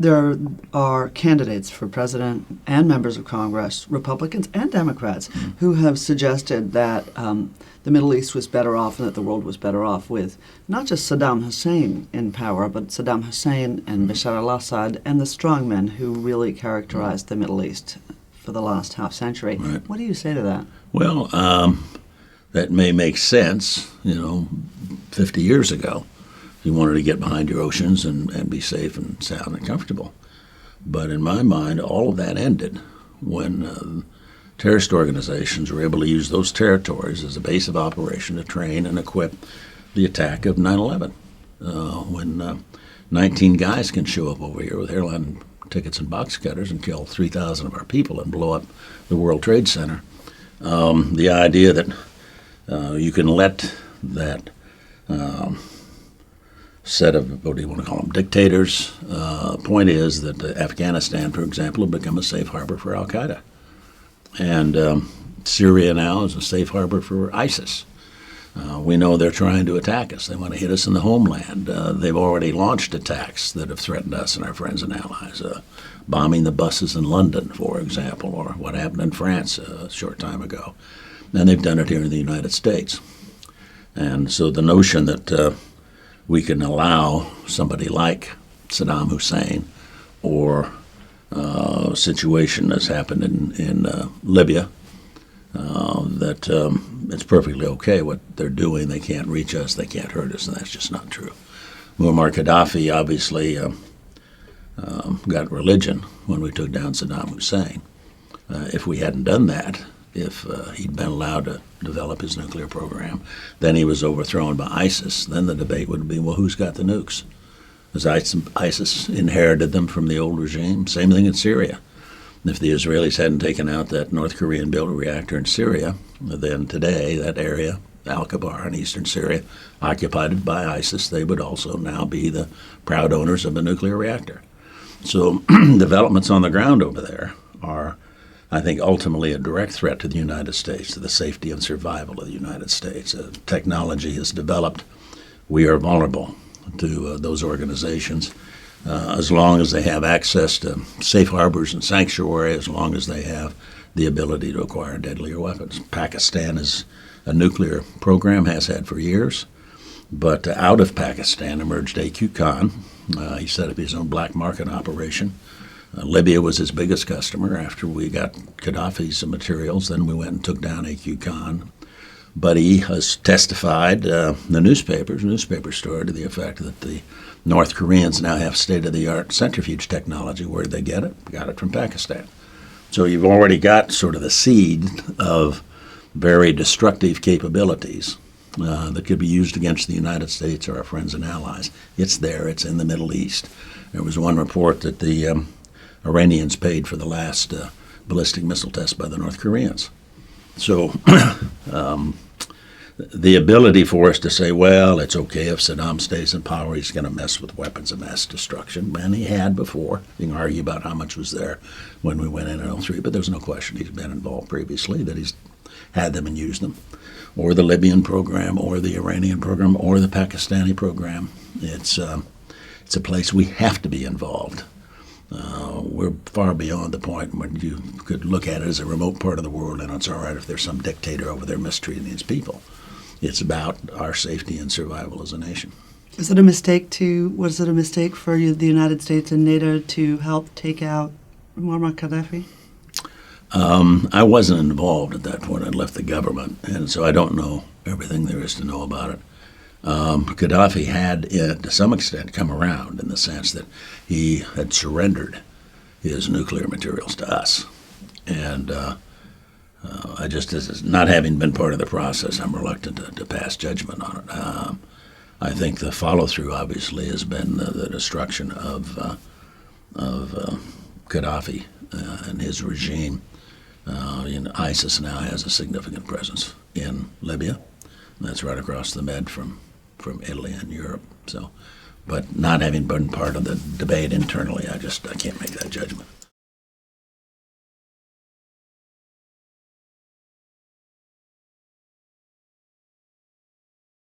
there are candidates for president and members of Congress, Republicans and Democrats, who have suggested that the Middle East was better off and that the world was better off with not just Saddam Hussein in power, but Saddam Hussein and Bashar al-Assad and the strongmen who really characterized the Middle East for the last half century. Right. What do you say to that? Well, that may make sense, 50 years ago. You wanted to get behind your oceans and be safe and sound and comfortable. But in my mind, all of that ended when terrorist organizations were able to use those territories as a base of operation to train and equip the attack of 9/11. When 19 guys can show up over here with airline tickets and box cutters and kill 3,000 of our people and blow up the World Trade Center, the idea that you can let that set of, what do you want to call them, dictators. Point is that Afghanistan, for example, had become a safe harbor for al-Qaeda. And Syria now is a safe harbor for ISIS. We know they're trying to attack us. They want to hit us in the homeland. They've already launched attacks that have threatened us and our friends and allies, bombing the buses in London, for example, or what happened in France a short time ago. And they've done it here in the United States. And so the notion that we can allow somebody like Saddam Hussein or a situation that's happened in Libya, that it's perfectly okay what they're doing. They can't reach us, they can't hurt us, and that's just not true. Muammar Gaddafi obviously got religion when we took down Saddam Hussein. If we hadn't done that, if he'd been allowed to develop his nuclear program, then he was overthrown by ISIS, then the debate would be, well, who's got the nukes? Has ISIS inherited them from the old regime? Same thing in Syria. If the Israelis hadn't taken out that North Korean-built reactor in Syria, then today that area, Al-Kabar in eastern Syria, occupied by ISIS, they would also now be the proud owners of a nuclear reactor. So developments on the ground over there are, I think, ultimately a direct threat to the United States, to the safety and survival of the United States. Technology has developed. We are vulnerable to those organizations as long as they have access to safe harbors and sanctuary, as long as they have the ability to acquire deadlier weapons. Pakistan is a nuclear program, has had for years, but out of Pakistan emerged A.Q. Khan. He set up his own black market operation. Libya was his biggest customer. After we got Gaddafi's materials, then we went and took down A.Q. Khan. But he has testified, the newspaper story to the effect that the North Koreans now have state-of-the-art centrifuge technology. Where did they get it? Got it from Pakistan. So you've already got sort of the seed of very destructive capabilities that could be used against the United States or our friends and allies. It's there. It's in the Middle East. There was one report that the Iranians paid for the last ballistic missile test by the North Koreans. So the ability for us to say, well, it's okay if Saddam stays in power, he's going to mess with weapons of mass destruction. And he had before. You can argue about how much was there when we went in '03, but there's no question he's been involved previously, that he's had them and used them. Or the Libyan program, or the Iranian program, or the Pakistani program. It's a place we have to be involved. We're far beyond the point when you could look at it as a remote part of the world and it's all right if there's some dictator over there mistreating these people. It's about our safety and survival as a nation. Was it a mistake for the United States and NATO to help take out Muammar Gaddafi? I wasn't involved at that point. I'd left the government, and so I don't know everything there is to know about it. Gaddafi had, to some extent, come around in the sense that he had surrendered his nuclear materials to us. And I just, as not having been part of the process, I'm reluctant to pass judgment on it. I think the follow-through, obviously, has been the destruction of Gaddafi and his regime. ISIS now has a significant presence in Libya. That's right across the Med from Italy and Europe. So, but not having been part of the debate internally, I can't make that judgment.